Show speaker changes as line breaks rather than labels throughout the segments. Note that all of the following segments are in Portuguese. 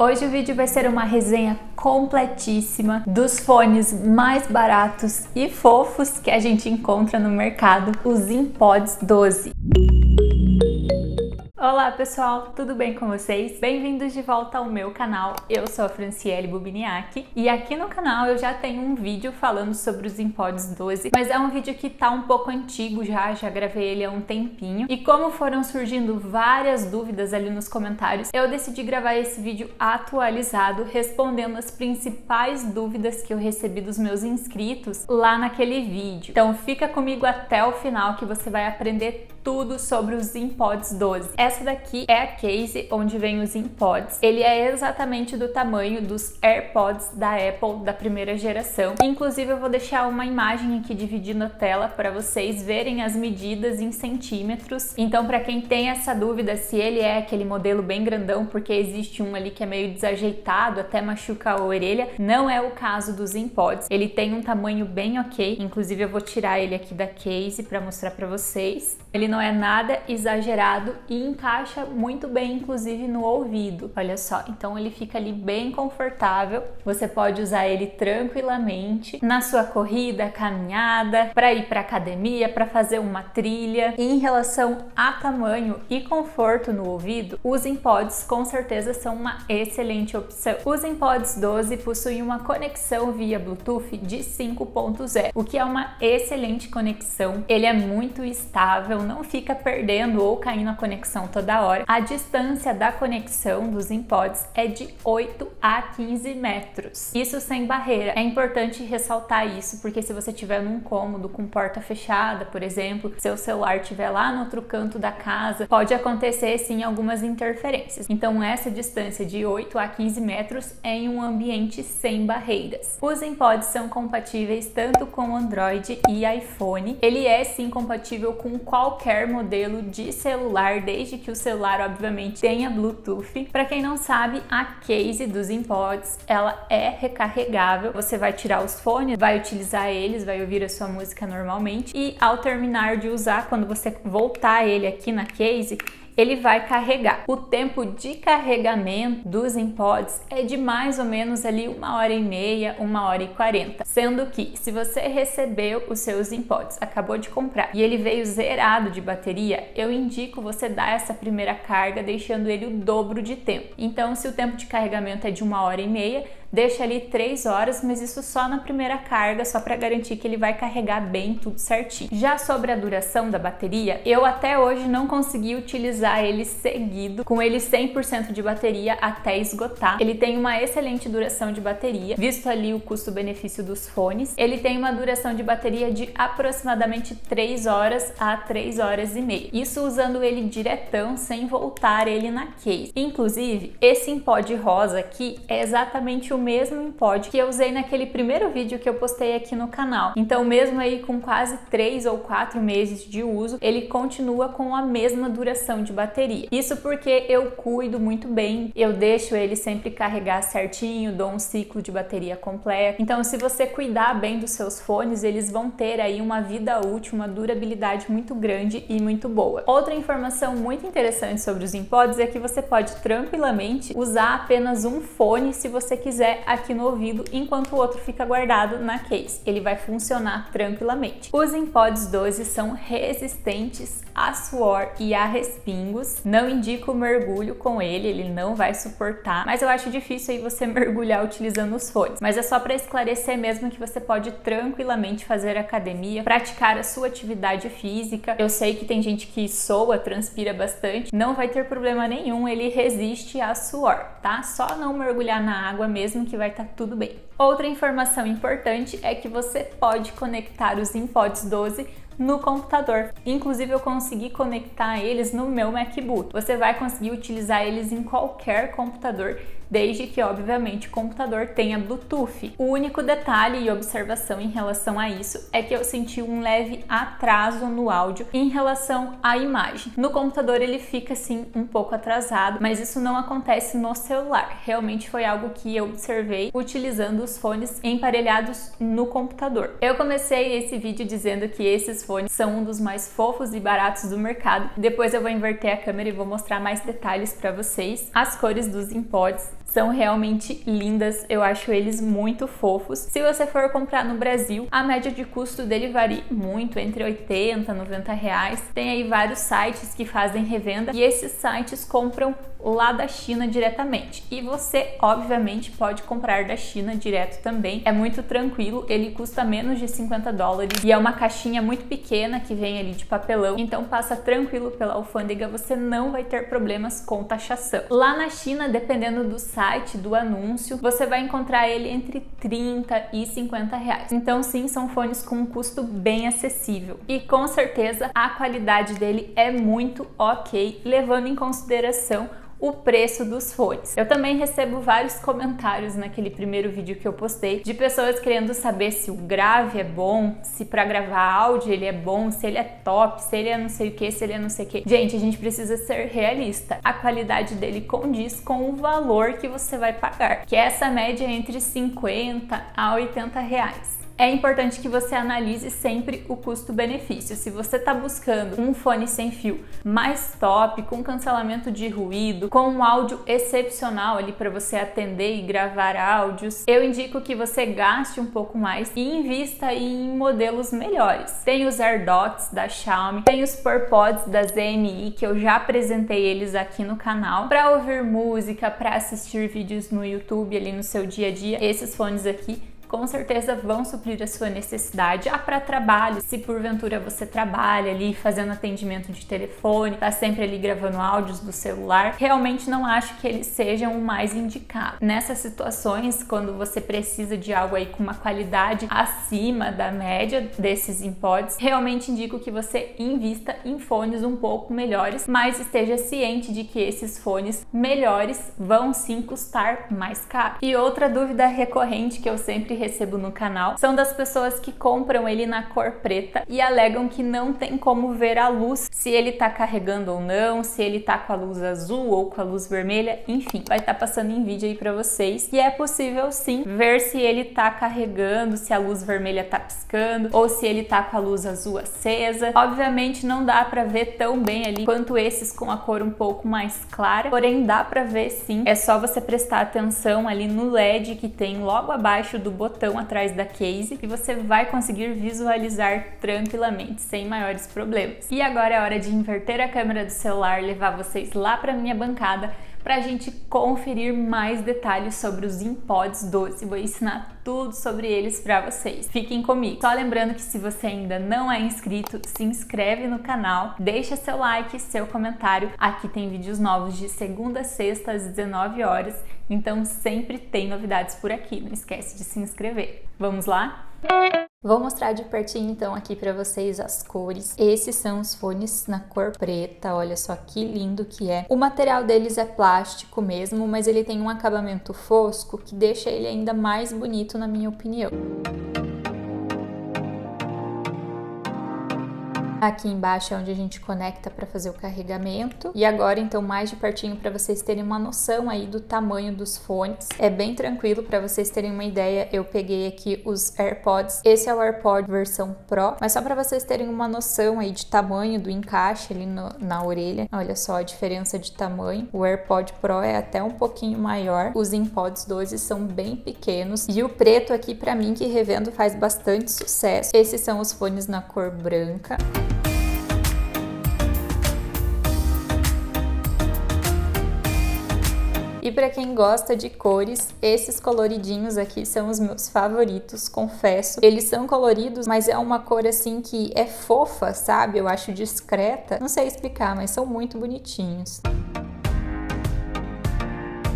Hoje o vídeo vai ser uma resenha completíssima dos fones mais baratos e fofos que a gente encontra no mercado, os ZenPods 12. Olá pessoal, tudo bem com vocês? Bem-vindos de volta ao meu canal, eu sou a Franciele Bubiniak e aqui no canal eu já tenho um vídeo falando sobre os ZenPods 12, mas é um vídeo que tá um pouco antigo já gravei ele há um tempinho e como foram surgindo várias dúvidas ali nos comentários, eu decidi gravar esse vídeo atualizado respondendo as principais dúvidas que eu recebi dos meus inscritos lá naquele vídeo. Então fica comigo até o final que você vai aprender tudo sobre os ZenPods 12. Essa daqui é a case onde vem os ZenPods. Ele é exatamente do tamanho dos AirPods da Apple da primeira geração. Inclusive eu vou deixar uma imagem aqui dividindo a tela para vocês verem as medidas em centímetros. Então para quem tem essa dúvida se ele é aquele modelo bem grandão, porque existe um ali que é meio desajeitado, até machuca a orelha, não é o caso dos ZenPods. Ele tem um tamanho bem ok, inclusive eu vou tirar ele aqui da case para mostrar para vocês. Ele não é nada exagerado e encaixa muito bem, inclusive no ouvido. Olha só, então ele fica ali bem confortável. Você pode usar ele tranquilamente na sua corrida, caminhada, para ir para academia, para fazer uma trilha. E em relação a tamanho e conforto no ouvido, os ZenPods com certeza são uma excelente opção. Os ZenPods 12 possuem uma conexão via Bluetooth de 5.0, o que é uma excelente conexão. Ele é muito estável, não fica perdendo ou caindo a conexão toda hora. A distância da conexão dos ZenPods é de 8 a 15 metros. Isso sem barreira. É importante ressaltar isso, porque se você estiver num cômodo com porta fechada, por exemplo, seu celular estiver lá no outro canto da casa, pode acontecer sim algumas interferências. Então essa distância de 8 a 15 metros é em um ambiente sem barreiras. Os ZenPods são compatíveis tanto com Android e iPhone. Ele é sim compatível com qualquer modelo de celular, desde que o celular obviamente tenha Bluetooth. Para quem não sabe, a case dos ZenPods, ela é recarregável. Você vai tirar os fones, vai utilizar eles, vai ouvir a sua música normalmente e ao terminar de usar, quando você voltar ele aqui na case, ele vai carregar. O tempo de carregamento dos ZenPods é de mais ou menos ali 1h30, 1h40. Sendo que se você recebeu os seus ZenPods, acabou de comprar e ele veio zerado de bateria, eu indico você dar essa primeira carga deixando ele o dobro de tempo. Então se o tempo de carregamento é de 1h30, deixa ali 3 horas, mas isso só na primeira carga, só para garantir que ele vai carregar bem tudo certinho. Já sobre a duração da bateria, eu até hoje não consegui utilizar ele seguido, com ele 100% de bateria até esgotar. Ele tem uma excelente duração de bateria, visto ali o custo-benefício dos fones. Ele tem uma duração de bateria de aproximadamente 3 horas a 3 horas e meia. Isso usando ele diretão, sem voltar ele na case. Inclusive, esse ZenPod rosa aqui é exatamente o mesmo ZenPod que eu usei naquele primeiro vídeo que eu postei aqui no canal. Então mesmo aí com quase 3 ou 4 meses de uso, ele continua com a mesma duração de bateria. Isso porque eu cuido muito bem, eu deixo ele sempre carregar certinho, dou um ciclo de bateria completo. Então se você cuidar bem dos seus fones, eles vão ter aí uma vida útil, uma durabilidade muito grande e muito boa. Outra informação muito interessante sobre os ZenPods é que você pode tranquilamente usar apenas um fone se você quiser aqui no ouvido, enquanto o outro fica guardado na case. Ele vai funcionar tranquilamente. Os ZenPods 12 são resistentes a suor e a respingos. Não indico mergulho com ele não vai suportar, mas eu acho difícil aí você mergulhar utilizando os fones. Mas é só para esclarecer mesmo que você pode tranquilamente fazer academia, praticar a sua atividade física. Eu sei que tem gente que soa, transpira bastante, não vai ter problema nenhum, ele resiste a suor, tá? Só não mergulhar na água mesmo que vai estar tudo bem. Outra informação importante é que você pode conectar os ZenPods 12 no computador. Inclusive eu consegui conectar eles no meu MacBook. Você vai conseguir utilizar eles em qualquer computador, desde que obviamente o computador tenha Bluetooth. O único detalhe e observação em relação a isso é que eu senti um leve atraso no áudio em relação à imagem. No computador ele fica assim um pouco atrasado, mas isso não acontece no celular. Realmente foi algo que eu observei utilizando os fones emparelhados no computador. Eu comecei esse vídeo dizendo que esses fones são um dos mais fofos e baratos do mercado. Depois eu vou inverter a câmera e vou mostrar mais detalhes para vocês. As cores dos ZenPods são realmente lindas, eu acho eles muito fofos. Se você for comprar no Brasil, a média de custo dele varia muito, entre 80 e 90 reais. Tem aí vários sites que fazem revenda e esses sites compram lá da China diretamente. E você, obviamente, pode comprar da China direto também. É muito tranquilo, ele custa menos de 50 dólares e é uma caixinha muito pequena que vem ali de papelão, então passa tranquilo pela alfândega, você não vai ter problemas com taxação. Lá na China, dependendo do site, do anúncio, você vai encontrar ele entre 30 e 50 reais. Então sim, são fones com um custo bem acessível. E com certeza a qualidade dele é muito ok, levando em consideração o preço dos fones. Eu também recebo vários comentários naquele primeiro vídeo que eu postei de pessoas querendo saber se o grave é bom, se para gravar áudio ele é bom, se ele é top, se ele é não sei o que, se ele é não sei o que. Gente, a gente precisa ser realista. A qualidade dele condiz com o valor que você vai pagar, que é essa média entre 50 a 80 reais. É importante que você analise sempre o custo-benefício. Se você está buscando um fone sem fio mais top, com cancelamento de ruído, com um áudio excepcional ali para você atender e gravar áudios, eu indico que você gaste um pouco mais e invista em modelos melhores. Tem os AirDots da Xiaomi, tem os PurPods da ZMI, que eu já apresentei eles aqui no canal, para ouvir música, para assistir vídeos no YouTube ali no seu dia a dia. Esses fones aqui com certeza vão suprir a sua necessidade. Para trabalho, se porventura você trabalha ali fazendo atendimento de telefone, tá sempre ali gravando áudios do celular, realmente não acho que eles sejam o mais indicado. Nessas situações, quando você precisa de algo aí com uma qualidade acima da média desses AirPods, realmente indico que você invista em fones um pouco melhores, mas esteja ciente de que esses fones melhores vão sim custar mais caro. E outra dúvida recorrente que eu sempre recebo no canal são das pessoas que compram ele na cor preta e alegam que não tem como ver a luz, se ele tá carregando ou não, se ele tá com a luz azul ou com a luz vermelha, enfim, vai estar passando em vídeo aí pra vocês. E é possível sim ver se ele tá carregando, se a luz vermelha tá piscando ou se ele tá com a luz azul acesa. Obviamente não dá pra ver tão bem ali quanto esses com a cor um pouco mais clara, porém dá pra ver sim. É só você prestar atenção ali no LED que tem logo abaixo do botão atrás da case e você vai conseguir visualizar tranquilamente, sem maiores problemas. E agora é hora de inverter a câmera do celular, levar vocês lá para minha bancada para a gente conferir mais detalhes sobre os AirPods 12. Vou ensinar tudo sobre eles para vocês. Fiquem comigo. Só lembrando que se você ainda não é inscrito, se inscreve no canal, deixa seu like, seu comentário. Aqui tem vídeos novos de segunda a sexta às 19 horas, então sempre tem novidades por aqui. Não esquece de se inscrever. Vamos lá? Vou mostrar de pertinho então aqui para vocês as cores. Esses são os fones na cor preta, olha só que lindo que é. O material deles é plástico mesmo, mas ele tem um acabamento fosco que deixa ele ainda mais bonito na minha opinião. Aqui embaixo é onde a gente conecta para fazer o carregamento. E agora, então, mais de pertinho para vocês terem uma noção aí do tamanho dos fones. É bem tranquilo, para vocês terem uma ideia, eu peguei aqui os AirPods. Esse é o AirPod versão Pro, mas só para vocês terem uma noção aí de tamanho do encaixe ali na orelha. Olha só a diferença de tamanho. O AirPod Pro é até um pouquinho maior. Os AirPods 12 são bem pequenos. E o preto aqui, para mim, que revendo, faz bastante sucesso. Esses são os fones na cor branca. E para quem gosta de cores, esses coloridinhos aqui são os meus favoritos, confesso. Eles são coloridos, mas é uma cor assim que é fofa, sabe? Eu acho discreta. Não sei explicar, mas são muito bonitinhos.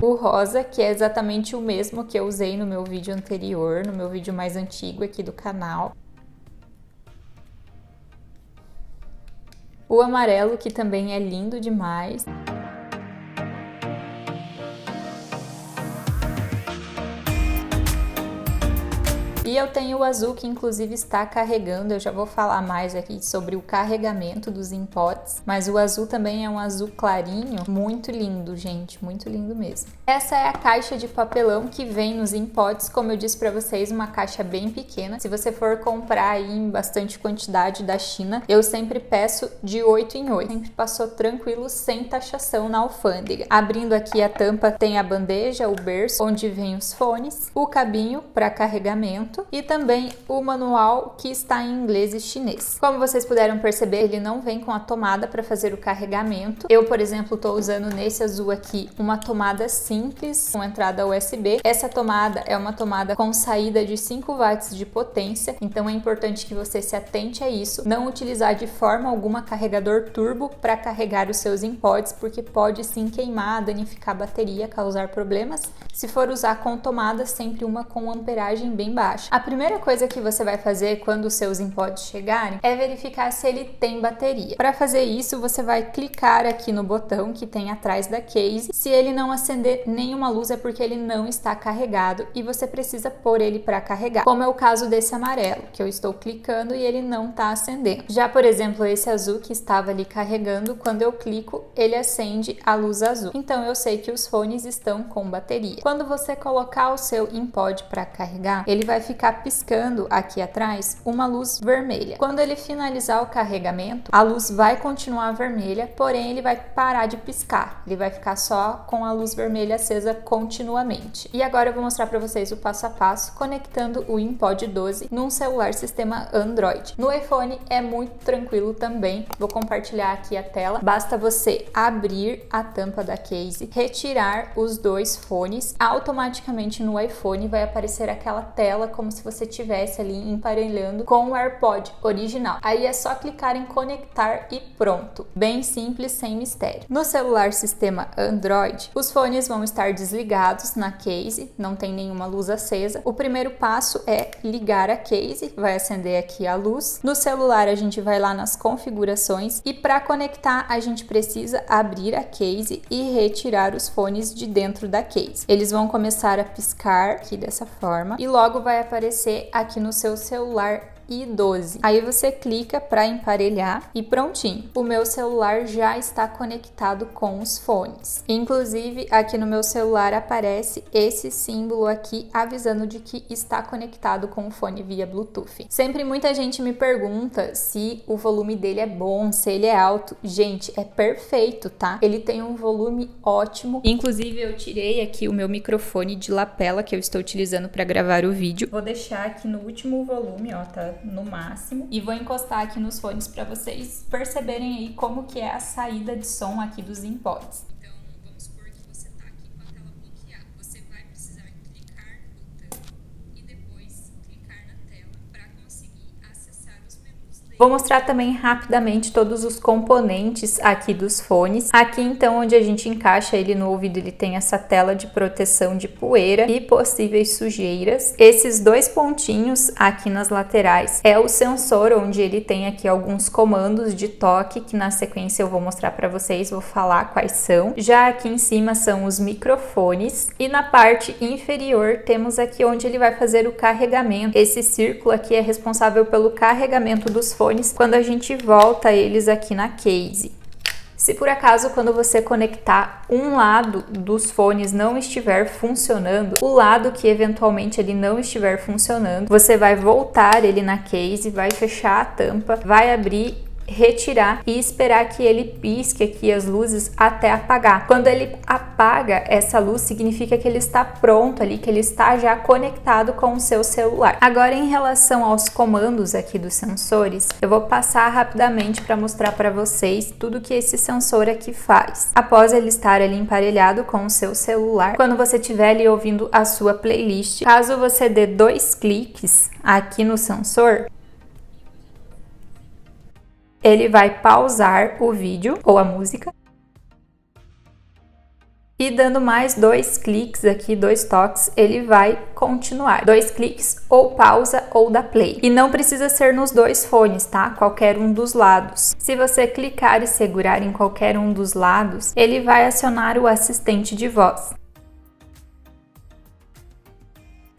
O rosa, que é exatamente o mesmo que eu usei no meu vídeo anterior, no meu vídeo mais antigo aqui do canal. O amarelo, que também é lindo demais. E eu tenho o azul que inclusive está carregando, eu já vou falar mais aqui sobre o carregamento dos HomePods, mas o azul também é um azul clarinho, muito lindo, gente, muito lindo mesmo. Essa é a caixa de papelão que vem nos HomePods, como eu disse para vocês, uma caixa bem pequena. Se você for comprar aí em bastante quantidade da China, eu sempre peço de 8 em 8. Sempre passou tranquilo, sem taxação na alfândega. Abrindo aqui a tampa, tem a bandeja, o berço, onde vem os fones, o cabinho para carregamento e também o manual que está em inglês e chinês. Como vocês puderam perceber, ele não vem com a tomada para fazer o carregamento. Eu, por exemplo, estou usando nesse azul aqui uma tomada simples com entrada USB. Essa tomada é uma tomada com saída de 5 watts de potência, então é importante que você se atente a isso. Não utilizar de forma alguma carregador turbo para carregar os seus HomePods, porque pode sim queimar, danificar a bateria, causar problemas. Se for usar com tomada, sempre uma com amperagem bem baixa. A primeira coisa que você vai fazer quando os seus HomePods chegarem é verificar se ele tem bateria. Para fazer isso, você vai clicar aqui no botão que tem atrás da case. Se ele não acender nenhuma luz é porque ele não está carregado e você precisa pôr ele para carregar, como é o caso desse amarelo, que eu estou clicando e ele não está acendendo. Já, por exemplo, esse azul que estava ali carregando, quando eu clico, ele acende a luz azul. Então eu sei que os fones estão com bateria. Quando você colocar o seu HomePod para carregar, ele vai ficar piscando aqui atrás uma luz vermelha. Quando ele finalizar o carregamento, a luz vai continuar vermelha, porém ele vai parar de piscar. Ele vai ficar só com a luz vermelha acesa continuamente. E agora eu vou mostrar para vocês o passo a passo conectando o HomePod 12 num celular sistema Android. No iPhone é muito tranquilo também. Vou compartilhar aqui a tela. Basta você abrir a tampa da case, retirar os dois fones, automaticamente no iPhone vai aparecer aquela tela como se você estivesse ali emparelhando com o AirPod original. Aí é só clicar em conectar e pronto. Bem simples, sem mistério. No celular sistema Android, os fones vão estar desligados na case, não tem nenhuma luz acesa. O primeiro passo é ligar a case, vai acender aqui a luz. No celular a gente vai lá nas configurações e para conectar a gente precisa abrir a case e retirar os fones de dentro da case. Eles vão começar a piscar aqui dessa forma e logo vai aparecer aqui no seu celular i12. Aí você clica para emparelhar e prontinho. O meu celular já está conectado com os fones. Inclusive, aqui no meu celular aparece esse símbolo aqui avisando de que está conectado com o fone via Bluetooth. Sempre muita gente me pergunta se o volume dele é bom, se ele é alto. Gente, é perfeito, tá? Ele tem um volume ótimo. Inclusive, eu tirei aqui o meu microfone de lapela que eu estou utilizando para gravar o vídeo. Vou deixar aqui no último volume, ó, tá no máximo, e vou encostar aqui nos fones para vocês perceberem aí como que é a saída de som aqui dos HomePods. Então, vamos supor que você tá aqui com a tela bloqueada. Você vai precisar clicar no botão e depois clicar na tela para conseguir acessar os menus. Vou mostrar também rapidamente todos os componentes aqui dos fones. Aqui então, onde a gente encaixa ele no ouvido, ele tem essa tela de proteção de poeira e possíveis sujeiras. Esses dois pontinhos aqui nas laterais é o sensor, onde ele tem aqui alguns comandos de toque, que na sequência eu vou mostrar para vocês, vou falar quais são. Já aqui em cima são os microfones e na parte inferior temos aqui onde ele vai fazer o carregamento. Esse círculo aqui é responsável pelo carregamento dos fones quando a gente volta eles aqui na case. Se por acaso quando você conectar um lado dos fones não estiver funcionando, o lado que eventualmente ele não estiver funcionando, você vai voltar ele na case, vai fechar a tampa, vai abrir, retirar e esperar que ele pisque aqui as luzes até apagar. Quando ele apaga essa luz, significa que ele está pronto ali, que ele está já conectado com o seu celular. Agora, em relação aos comandos aqui dos sensores, eu vou passar rapidamente para mostrar para vocês tudo que esse sensor aqui faz. Após ele estar ali emparelhado com o seu celular, quando você estiver ali ouvindo a sua playlist, caso você dê 2 cliques aqui no sensor, ele vai pausar o vídeo ou a música e dando mais 2 cliques aqui, 2 toques, ele vai continuar. 2 cliques ou pausa ou dá play. E não precisa ser nos 2 fones, tá? Qualquer um dos lados. Se você clicar e segurar em qualquer um dos lados, ele vai acionar o assistente de voz.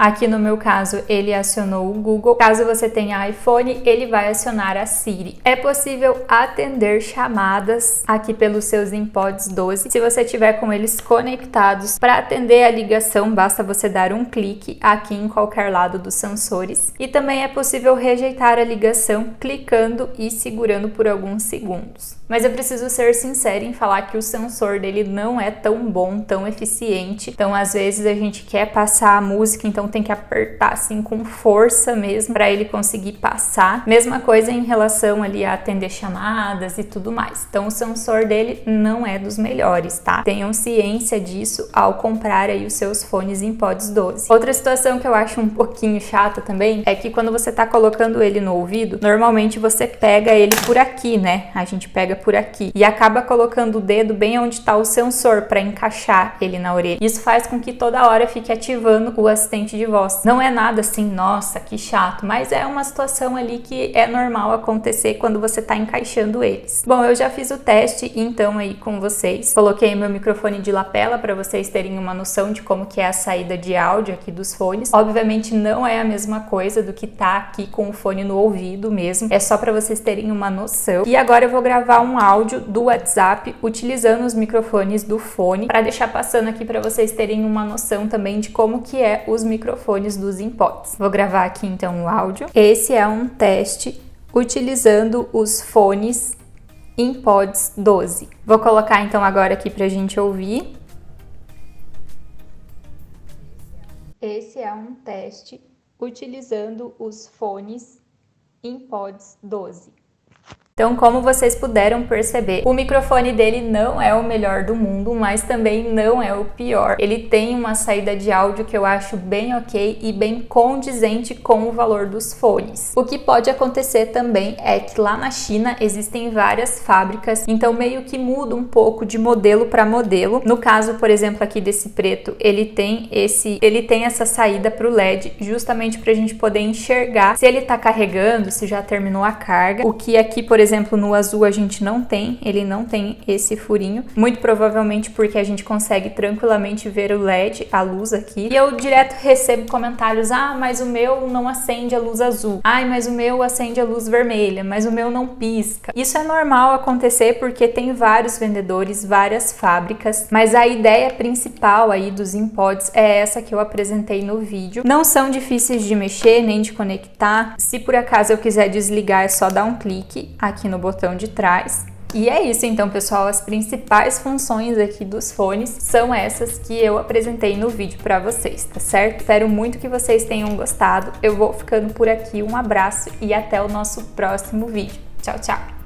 Aqui no meu caso, ele acionou o Google. Caso você tenha iPhone, ele vai acionar a Siri. É possível atender chamadas aqui pelos seus HomePods 12. Se você tiver com eles conectados, para atender a ligação, basta você dar um clique aqui em qualquer lado dos sensores. E também é possível rejeitar a ligação clicando e segurando por alguns segundos. Mas eu preciso ser sincera em falar que o sensor dele não é tão bom, tão eficiente. Então, às vezes a gente quer passar a música, então tem que apertar assim com força mesmo para ele conseguir passar. Mesma coisa em relação ali a atender chamadas e tudo mais. Então, o sensor dele não é dos melhores, tá? Tenham ciência disso ao comprar aí os seus fones HomePods 12. Outra situação que eu acho um pouquinho chata também é que quando você tá colocando ele no ouvido, normalmente você pega ele por aqui, né? A gente pega por aqui e acaba colocando o dedo bem onde está o sensor para encaixar ele na orelha. Isso faz com que toda hora fique ativando o assistente de voz. Não é nada assim, nossa, que chato, mas é uma situação ali que é normal acontecer quando você está encaixando eles. Bom, eu já fiz o teste então aí com vocês. Coloquei meu microfone de lapela para vocês terem uma noção de como que é a saída de áudio aqui dos fones. Obviamente não é a mesma coisa do que tá aqui com o fone no ouvido mesmo. É só para vocês terem uma noção. E agora eu vou gravar um áudio do WhatsApp utilizando os microfones do fone para deixar passando aqui para vocês terem uma noção também de como que é os microfones dos HomePods. Vou gravar aqui então o áudio. Esse é um teste utilizando os fones HomePods 12. Vou colocar então agora aqui pra gente ouvir. Esse é um teste utilizando os fones HomePods 12. Então, como vocês puderam perceber, o microfone dele não é o melhor do mundo, mas também não é o pior. Ele tem uma saída de áudio que eu acho bem ok e bem condizente com o valor dos fones. O que pode acontecer também é que lá na China existem várias fábricas, então meio que muda um pouco de modelo para modelo. No caso, por exemplo, aqui desse preto, ele tem essa saída para o LED, justamente para a gente poder enxergar se ele está carregando, se já terminou a carga. O que aqui, por exemplo, no azul a gente não tem, ele não tem esse furinho, muito provavelmente porque a gente consegue tranquilamente ver o LED, a luz aqui. E eu direto recebo comentários, ah, mas o meu não acende a luz azul, ai, mas o meu acende a luz vermelha, mas o meu não pisca. Isso é normal acontecer porque tem vários vendedores, várias fábricas, mas a ideia principal aí dos HomePods é essa que eu apresentei no vídeo. Não são difíceis de mexer nem de conectar. Se por acaso eu quiser desligar, é só dar um clique aqui no botão de trás. E é isso então, pessoal, as principais funções aqui dos fones são essas que eu apresentei no vídeo para vocês, tá certo? Espero muito que vocês tenham gostado. Eu vou ficando por aqui, um abraço e até o nosso próximo vídeo. Tchau, tchau!